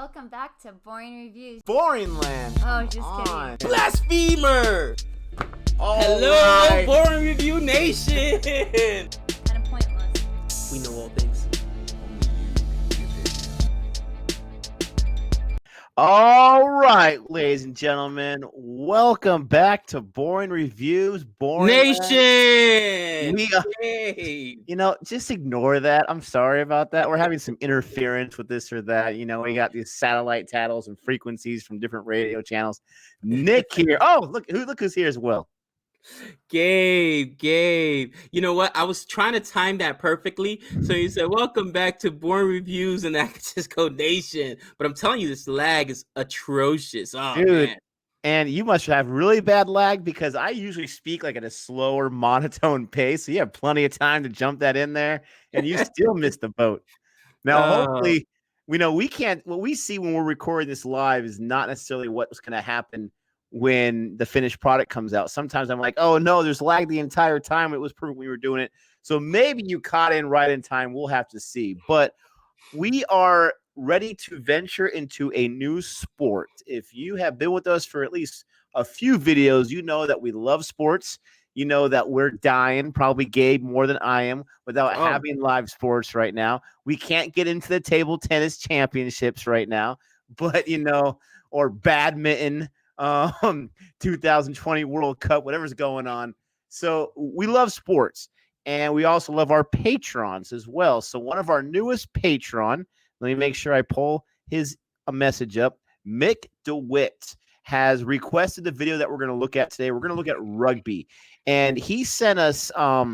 Welcome back to Boring Reviews. Boring land. Oh, just kidding. Blasphemer! All Hello, right. Boring Review Nation! Kind of pointless. We know all things. All right, ladies and gentlemen, welcome back to Boring Reviews. Boring Nation! Land. Just ignore that. I'm sorry about that. We're having some interference with this or that. We got these satellite titles and frequencies from different radio channels. Nick here. Oh, look who's here as well. Gabe. You know what? I was trying to time that perfectly. So you said, welcome back to Boring Reviews, and I could just go Nation. But I'm telling you, this lag is atrocious. Oh, dude. Man. And you must have really bad lag because I usually speak like at a slower monotone pace. So you have plenty of time to jump that in there and you still missed the boat. Now, hopefully, what we see when we're recording this live is not necessarily what's going to happen when the finished product comes out. Sometimes I'm like, oh no, there's lag the entire time. It was perfect when we were doing it. So maybe you caught in right in time. We'll have to see. But we are ready to venture into a new sport. If you have been with us for at least a few videos, you know that we love sports. You know that we're dying, probably Gabe more than I am, without having live sports right now. We can't get into the table tennis championships right now, but or badminton, 2020 World Cup, whatever's going on. So we love sports, and we also love our patrons as well. So one of our newest patron, let me make sure I pull his message up. Mick de Wit has requested the video that we're going to look at today. We're going to look at rugby. And he sent us a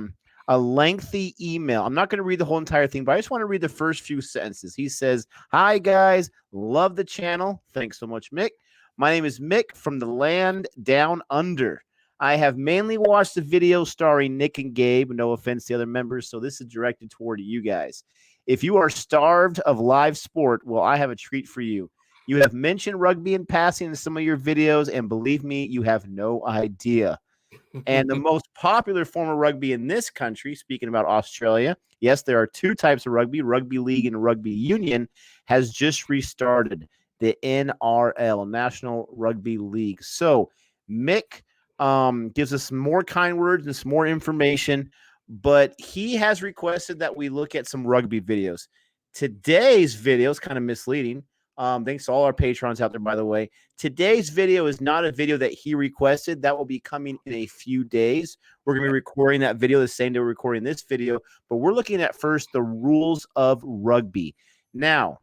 lengthy email. I'm not going to read the whole entire thing, but I just want to read the first few sentences. He says, "Hi, guys. Love the channel." Thanks so much, Mick. "My name is Mick from the land down under. I have mainly watched the video starring Nick and Gabe. No offense to the other members, so this is directed toward you guys. If you are starved of live sport, well, I have a treat for you. You have mentioned rugby in passing in some of your videos, and believe me, you have no idea. And the most popular form of rugby in this country, speaking about Australia, yes, there are two types of rugby, rugby league and rugby union, has just restarted, the NRL, National Rugby League. So Mick gives us some more kind words and some more information, but he has requested that we look at some rugby videos. Today's video is kind of misleading. Thanks to all our patrons out there, by the way. Today's video is not a video that he requested. That will be coming in a few days. We're going to be recording that video the same day we're recording this video, but we're looking at first the rules of rugby. Now,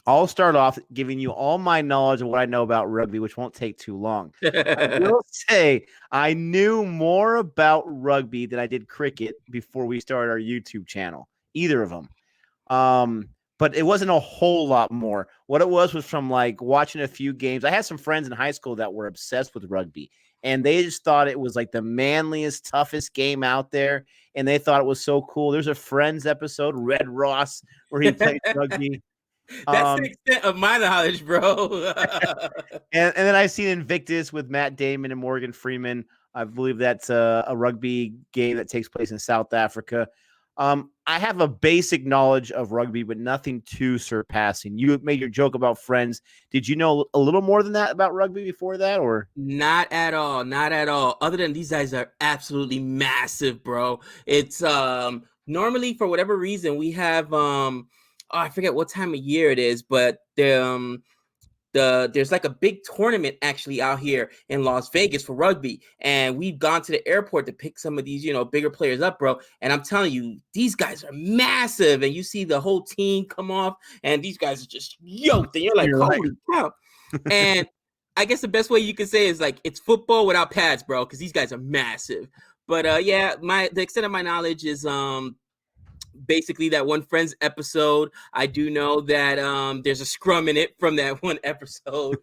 I'll start off giving you all my knowledge of what I know about rugby, which won't take too long. I will say I knew more about rugby than I did cricket before we started our YouTube channel, either of them. But it wasn't a whole lot more. What it was from like watching a few games. I had some friends in high school that were obsessed with rugby, and they just thought it was like the manliest, toughest game out there, and they thought it was so cool. There's a Friends episode, Red Ross, where he played rugby. That's the extent of my knowledge, bro. and then I've seen Invictus with Matt Damon and Morgan Freeman. I believe that's a rugby game that takes place in South Africa. I have a basic knowledge of rugby, but nothing too surpassing. You made your joke about Friends. Did you know a little more than that about rugby before that, or? Not at all. Other than these guys are absolutely massive, bro. It's normally, for whatever reason, we have I forget what time of year it is, but there's like a big tournament actually out here in Las Vegas for rugby, and we've gone to the airport to pick some of these bigger players up, bro. And I'm telling you, these guys are massive, and you see the whole team come off, and these guys are just yoked, and you're like, holy cow. And I guess the best way you can say is like it's football without pads, bro, because these guys are massive. But the extent of my knowledge is basically that one Friends episode. I do know that there's a scrum in it from that one episode.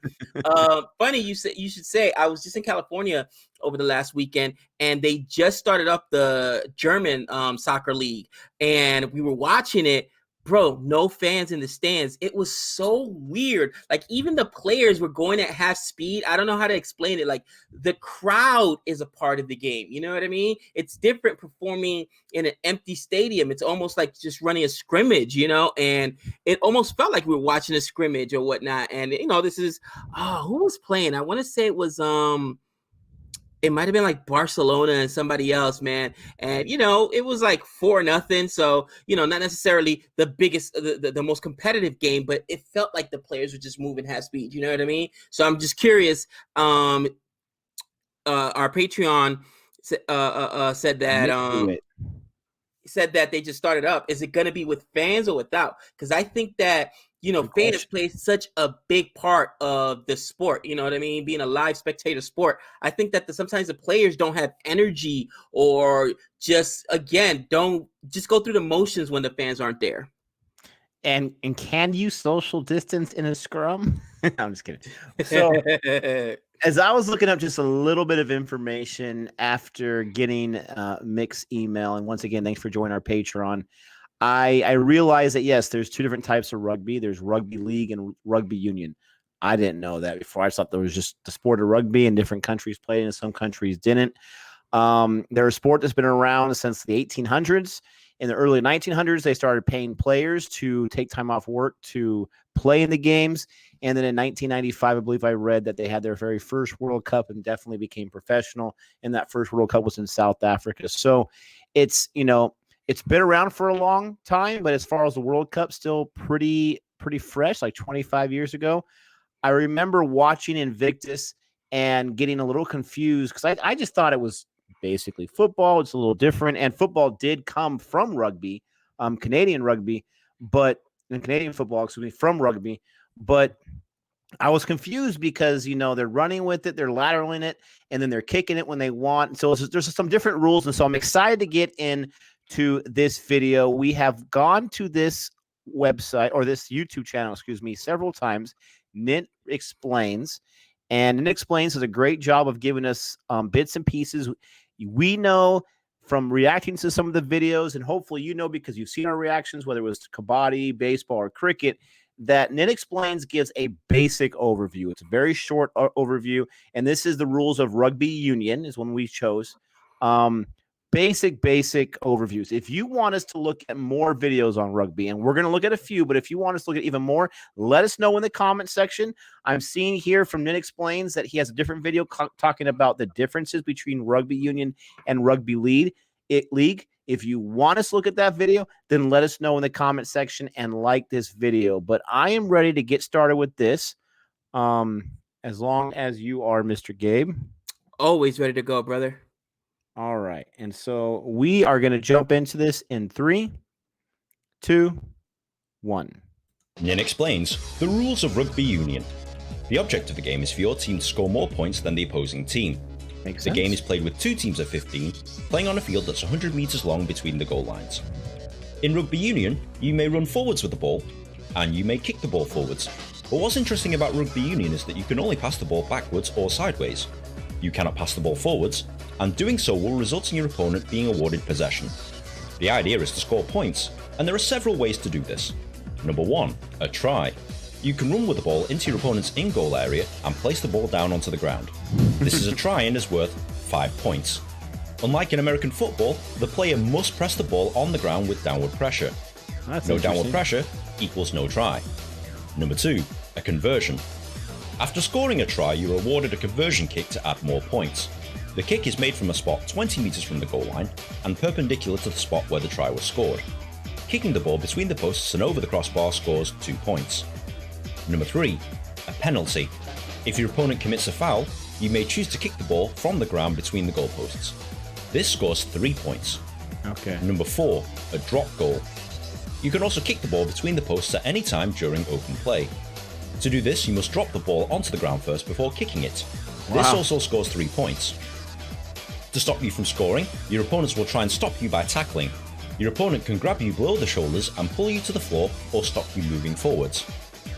Funny you should say, I was just in California over the last weekend, and they just started up the German soccer league, and we were watching it. bro, no fans in the stands. It was so weird. Like, even the players were going at half speed. I don't know how to explain it. Like, the crowd is a part of the game. You know what I mean? It's different performing in an empty stadium. It's almost like just running a scrimmage, you know? And it almost felt like we were watching a scrimmage or whatnot. And, you know, this is, who was playing? I want to say it was, it might have been like Barcelona and somebody else, man. And, you know, it was like 4-0. So, you know, not necessarily the biggest, the most competitive game, but it felt like the players were just moving half speed. You know what I mean? So I'm just curious. Our Patreon said that they just started up. Is it going to be with fans or without? Because I think that, you know, fans play such a big part of the sport. You know what I mean? Being a live spectator sport. I think that sometimes the players don't have energy, or just, again, don't just go through the motions when the fans aren't there. And can you social distance in a scrum? I'm just kidding. So as I was looking up just a little bit of information after getting Mick's email, and once again, thanks for joining our Patreon, I realized that, yes, there's two different types of rugby. There's rugby league and rugby union. I didn't know that before. I thought there was just the sport of rugby, and different countries played and some countries didn't. They're a sport that's been around since the 1800s. In the early 1900s, they started paying players to take time off work to play in the games. And then in 1995, I believe I read that they had their very first World Cup and definitely became professional. And that first World Cup was in South Africa. So it's, you know, it's been around for a long time, but as far as the World Cup, still pretty fresh, like 25 years ago. I remember watching Invictus and getting a little confused because I just thought it was basically football. It's a little different, and football did come from rugby, Canadian rugby, but Canadian football, from rugby. But I was confused because, you know, they're running with it, they're lateraling it, and then they're kicking it when they want. So there's some different rules, and so I'm excited to get into this video. We have gone to this website, or this YouTube channel, several times. Nit Explains, and Nit Explains does a great job of giving us bits and pieces. We know from reacting to some of the videos, and hopefully you know because you've seen our reactions, whether it was to kabaddi, baseball, or cricket, that Nit Explains gives a basic overview. It's a very short overview, and this is the rules of rugby union is one we chose. Basic overviews. If you want us to look at more videos on rugby, and we're going to look at a few, but if you want us to look at even more, let us know in the comment section. I'm seeing here from Nit Explains that he has a different video talking about the differences between rugby union and rugby league. If you want us to look at that video, then let us know in the comment section and like this video. But I am ready to get started with this. As long as you are, Mr. Gabe. Always ready to go, brother. All right. And so we are going to jump into this in 3, 2, 1. Nit Explains the rules of rugby union. The object of the game is for your team to score more points than the opposing team. Makes The sense. game is played with 2 teams of 15, playing on a field that's 100 meters long between the goal lines. In rugby union, you may run forwards with the ball, and you may kick the ball forwards. But what's interesting about rugby union is that you can only pass the ball backwards or sideways. You cannot pass the ball forwards, and doing so will result in your opponent being awarded possession. The idea is to score points, and there are several ways to do this. Number 1, a try. You can run with the ball into your opponent's in-goal area and place the ball down onto the ground. This is a try and is worth 5 points. Unlike in American football, the player must press the ball on the ground with downward pressure. That's No downward interesting. pressure equals no try. Number 2, a conversion. After scoring a try, you're awarded a conversion kick to add more points. The kick is made from a spot 20 meters from the goal line and perpendicular to the spot where the try was scored. Kicking the ball between the posts and over the crossbar scores 2 points. Number 3, a penalty. If your opponent commits a foul, you may choose to kick the ball from the ground between the goalposts. This scores 3 points. Okay. Number 4, a drop goal. You can also kick the ball between the posts at any time during open play. To do this, you must drop the ball onto the ground first before kicking it. This Wow. also scores 3 points. To stop you from scoring, your opponents will try and stop you by tackling. Your opponent can grab you below the shoulders and pull you to the floor or stop you moving forwards.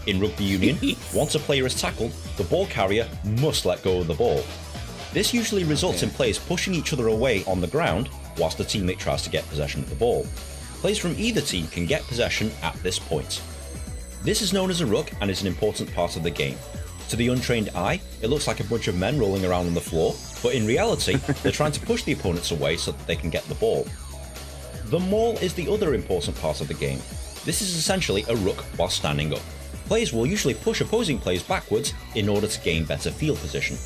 In rugby union, once a player is tackled, the ball carrier must let go of the ball. This usually results in players pushing each other away on the ground whilst the teammate tries to get possession of the ball. Players from either team can get possession at this point. This is known as a ruck and is an important part of the game. To the untrained eye, it looks like a bunch of men rolling around on the floor, but in reality, they're trying to push the opponents away so that they can get the ball. The maul is the other important part of the game. This is essentially a ruck while standing up. Players will usually push opposing players backwards in order to gain better field position.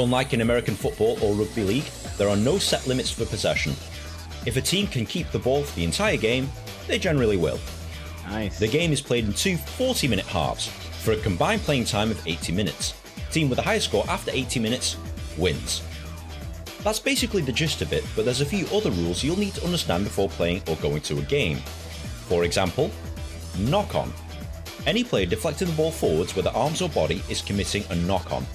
Unlike in American football or rugby league, there are no set limits for possession. If a team can keep the ball for the entire game, they generally will. Nice. The game is played in two 40-minute halves, for a combined playing time of 80 minutes. Team with the highest score after 80 minutes wins. That's basically the gist of it, but there's a few other rules you'll need to understand before playing or going to a game. For example, knock-on. Any player deflecting the ball forwards with their arms or body is committing a knock-on.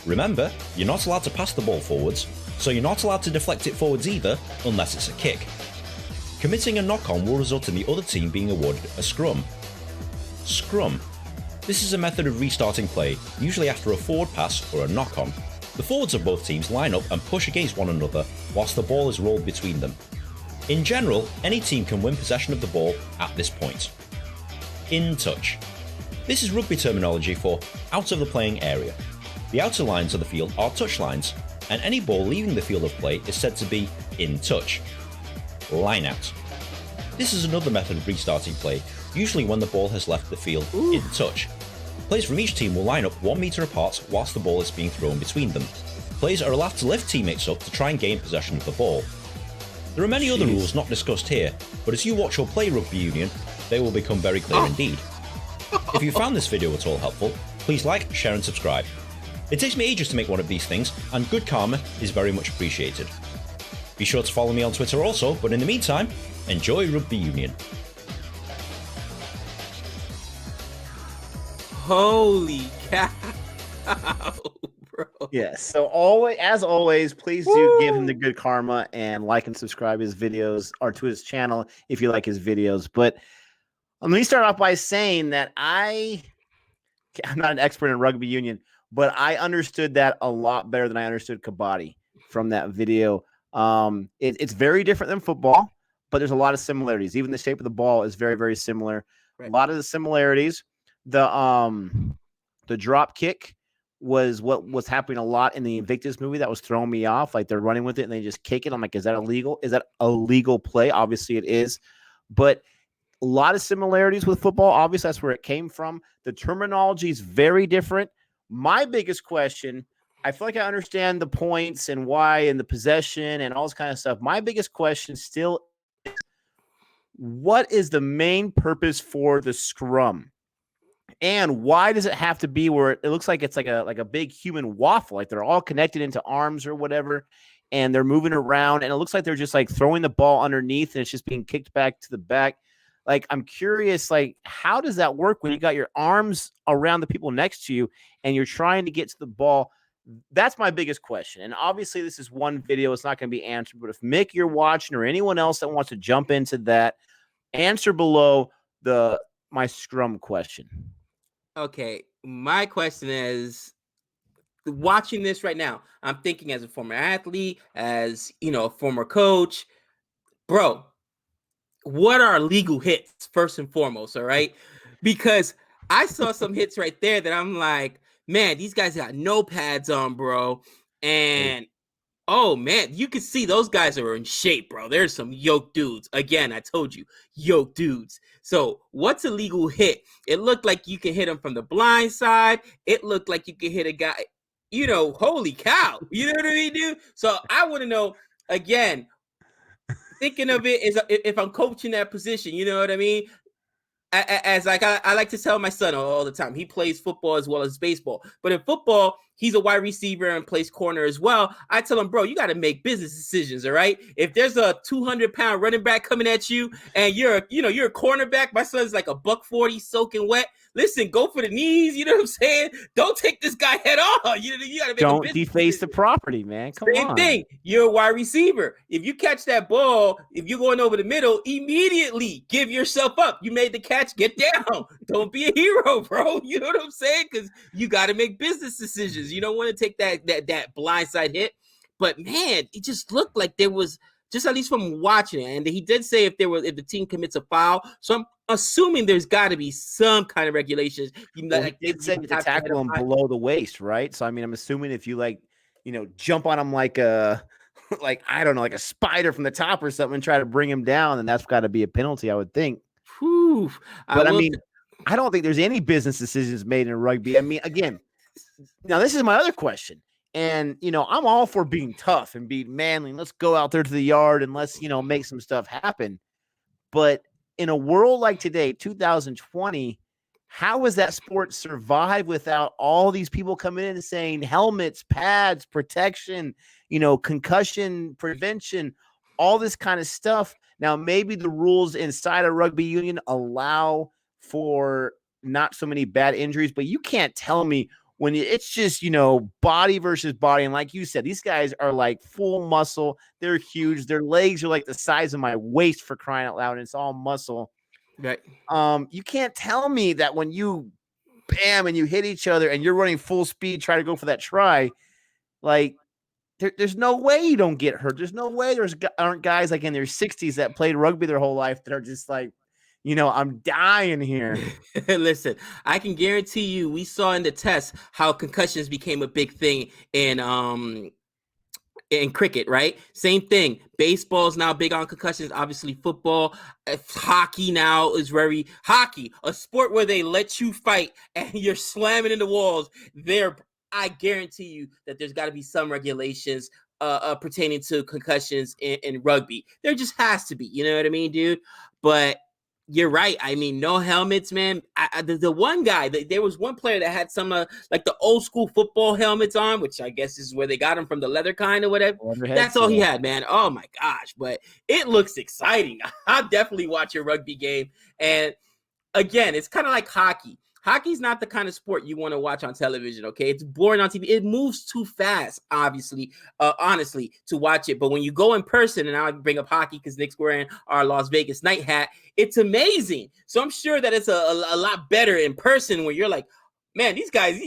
Remember, you're not allowed to pass the ball forwards, so you're not allowed to deflect it forwards either unless it's a kick. Committing a knock-on will result in the other team being awarded a scrum. Scrum. This is a method of restarting play, usually after a forward pass or a knock-on. The forwards of both teams line up and push against one another whilst the ball is rolled between them. In general, any team can win possession of the ball at this point. In touch. This is rugby terminology for out of the playing area. The outer lines of the field are touch lines, and any ball leaving the field of play is said to be in touch. Line out. This is another method of restarting play, usually when the ball has left the field in touch. Players from each team will line up 1 meter apart whilst the ball is being thrown between them. Players are allowed to lift teammates up to try and gain possession of the ball. There are many other rules not discussed here, but as you watch or play rugby union, they will become very clear indeed. If you found this video at all helpful, please like, share and subscribe. It takes me ages to make one of these things, and good karma is very much appreciated. Be sure to follow me on Twitter also, but in the meantime, enjoy rugby union. Holy cow, bro. Yes. So as always, please do give him the good karma and like and subscribe his videos or to his channel if you like his videos. But let me start off by saying that I'm not an expert in rugby union, but I understood that a lot better than I understood kabaddi from that video. It's very different than football, but there's a lot of similarities. Even the shape of the ball is very, very similar. Right. A lot of the similarities. The drop kick was what was happening a lot in the Invictus movie that was throwing me off. Like they're running with it and they just kick it. I'm like, is that illegal? Is that a legal play? Obviously it is, but a lot of similarities with football. Obviously that's where it came from. The terminology is very different. My biggest question, I feel like I understand the points and why and the possession and all this kind of stuff. My biggest question still is, what is the main purpose for the scrum? And why does it have to be where it looks like it's like a big human waffle, like they're all connected into arms or whatever, and they're moving around, and it looks like they're just like throwing the ball underneath, and it's just being kicked back to the back. Like, I'm curious, like, how does that work when you got your arms around the people next to you and you're trying to get to the ball? That's my biggest question. And obviously, this is one video; it's not going to be answered. But if Mick, you're watching, or anyone else that wants to jump into that, answer below my scrum question. Okay, my question is, watching this right now, I'm thinking as a former athlete, as, a former coach, bro, what are legal hits first and foremost, all right? Because I saw some hits right there that I'm like, man, these guys got no pads on, bro, and oh, man, you can see those guys are in shape, bro. There's some yoked dudes. Again, I told you, yoked dudes. So what's a legal hit? It looked like you can hit him from the blind side. It looked like you can hit a guy, holy cow. You know what I mean, dude? So I want to know, again, thinking of it is if I'm coaching that position, you know what I mean? As like I like to tell my son all the time, he plays football as well as baseball. But in football, he's a wide receiver and plays corner as well. I tell him, bro, you got to make business decisions, all right? If there's a 200-pound running back coming at you and you're a cornerback, my son's like a $140 soaking wet. Listen, go for the knees. You know what I'm saying? Don't take this guy head on. You got to make Don't deface the property, man. Come on. Same thing. You're a wide receiver. If you catch that ball, if you're going over the middle, immediately give yourself up. You made the catch. Get down. Don't be a hero, bro. You know what I'm saying? Because you got to make business decisions. You don't want to take that blindside hit. But man, it just looked like there was just at least from watching it. And he did say if the team commits a foul, so I'm assuming there's got to be some kind of regulations. Well, he did say to tackle him below the waist, right? So I mean, I'm assuming if you jump on him like a I don't know, like a spider from the top or something and try to bring him down, then that's got to be a penalty, I would think. Whew. But I mean, I don't think there's any business decisions made in rugby. I mean, again, now this is my other question. And, I'm all for being tough and being manly. Let's go out there to the yard and let's, make some stuff happen. But in a world like today, 2020, how has that sport survived without all these people coming in and saying helmets, pads, protection, concussion prevention, all this kind of stuff? Now, maybe the rules inside a rugby union allow for not so many bad injuries, but you can't tell me when it's just, body versus body. And like you said, these guys are like full muscle. They're huge. Their legs are like the size of my waist, for crying out loud. And it's all muscle. Right. You can't tell me that when you bam and you hit each other and you're running full speed, try to go for that try, like there's no way you don't get hurt. There's no way aren't guys like in their 60s that played rugby their whole life that are just like, I'm dying here. Listen, I can guarantee you, we saw in the test how concussions became a big thing in cricket, right? Same thing. Baseball is now big on concussions. Obviously, football, hockey now is hockey, a sport where they let you fight and you're slamming into walls. I guarantee you that there's got to be some regulations pertaining to concussions in rugby. There just has to be. You know what I mean, dude? But you're right. I mean, no helmets, man. The one guy, there was one player that had some like the old school football helmets on, which I guess is where they got them from, the leather kind or whatever. That's all he had, man. Oh my gosh. But it looks exciting. I'll definitely watch a rugby game. And again, it's kind of like hockey. Hockey's not the kind of sport you want to watch on television, okay? It's boring on TV. It moves too fast, honestly, to watch it. But when you go in person, and I bring up hockey because Nick's wearing our Las Vegas night hat, it's amazing. So I'm sure that it's a lot better in person when you're like, man, these guys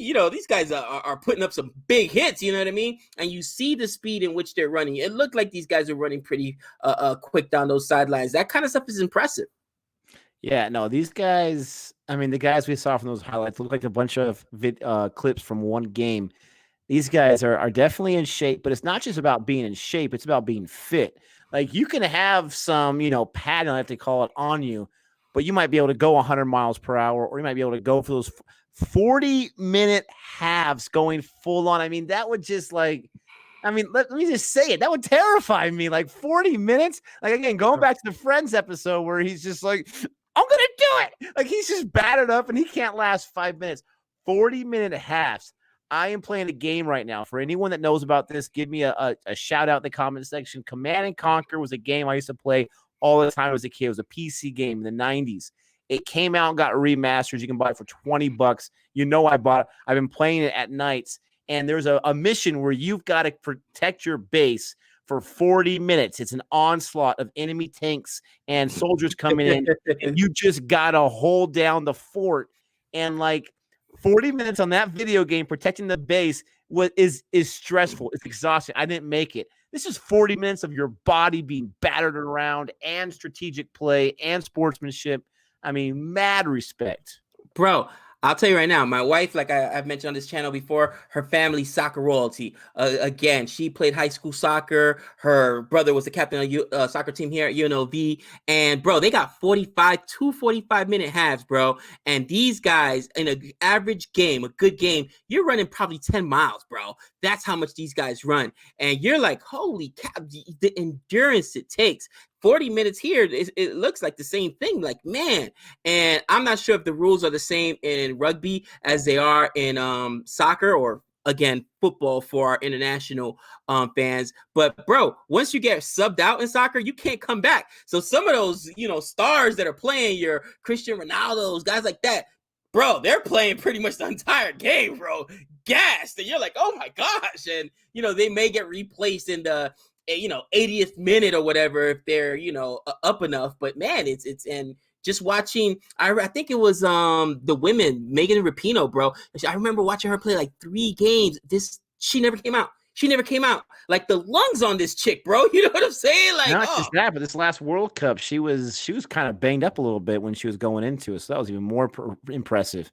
are putting up some big hits, you know what I mean? And you see the speed in which they're running. It looked like these guys are running pretty quick down those sidelines. That kind of stuff is impressive. Yeah, no, these guys, I mean, the guys we saw from those highlights look like a bunch of clips from one game. These guys are definitely in shape, but it's not just about being in shape. It's about being fit. Like, you can have some, padding, I have to call it, on you, but you might be able to go 100 miles per hour, or you might be able to go for those 40-minute halves going full on. I mean, that would just let me just say it. That would terrify me. Like 40 minutes. Like, again, going back to the Friends episode where he's just like, I'm going to do it. Like, he's just battered up and he can't last 5 minutes. 40-minute halves. I am playing a game right now. For anyone that knows about this, give me a shout out in the comment section. Command and Conquer was a game I used to play all the time as a kid. It was a PC game in the 90s. It came out and got remastered. You can buy it for $20. I bought it. I've been playing it at nights. And there's a mission where you've got to protect your base for 40 minutes. It's an onslaught of enemy tanks and soldiers coming in. And you just got to hold down the fort. And 40 minutes on that video game protecting the base is stressful. It's exhausting. I didn't make it. This is 40 minutes of your body being battered around and strategic play and sportsmanship. I mean, mad respect. Bro, I'll tell you right now, my wife, like I've mentioned on this channel before, her family's soccer royalty. Again, she played high school soccer. Her brother was the captain of the soccer team here at UNLV. And, bro, they got 45-minute halves, bro. And these guys, in an average game, a good game, you're running probably 10 miles, bro. That's how much these guys run. And you're like, holy cow, the endurance it takes. 40 minutes here, it looks like the same thing. Like, man. And I'm not sure if the rules are the same in rugby as they are in soccer, or, again, football for our international fans. But, bro, once you get subbed out in soccer, you can't come back. So some of those, stars that are playing, your Cristiano Ronaldo's, guys like that, bro, they're playing pretty much the entire game, bro. Gassed. And you're like, oh, my gosh. And, they may get replaced in the 80th minute or whatever if they're up enough. But man, it's and just watching, I think it was the women, Megan Rapinoe, bro. I remember watching her play like 3 games. She never came out. She never came out. Like the lungs on this chick, bro. You know what I'm saying? Like, Not just that, but this last World Cup, she was kind of banged up a little bit when she was going into it, so that was even more impressive.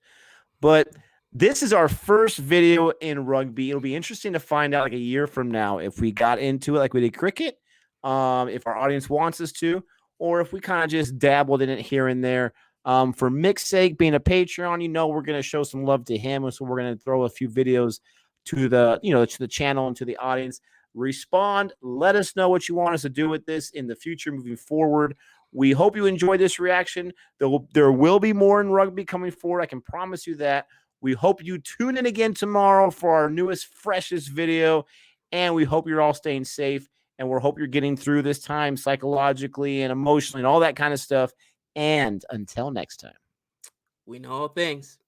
But this is our first video in rugby. It'll be interesting to find out like a year from now if we got into it like we did cricket, if our audience wants us to, or if we kind of just dabbled in it here and there. For Mick's sake, being a Patreon, we're going to show some love to him, and so we're going to throw a few videos to the channel and to the audience. Respond. Let us know what you want us to do with this in the future moving forward. We hope you enjoy this reaction. There will be more in rugby coming forward. I can promise you that. We hope you tune in again tomorrow for our newest, freshest video, and we hope you're all staying safe, and we hope you're getting through this time psychologically and emotionally and all that kind of stuff. And until next time, we know all things.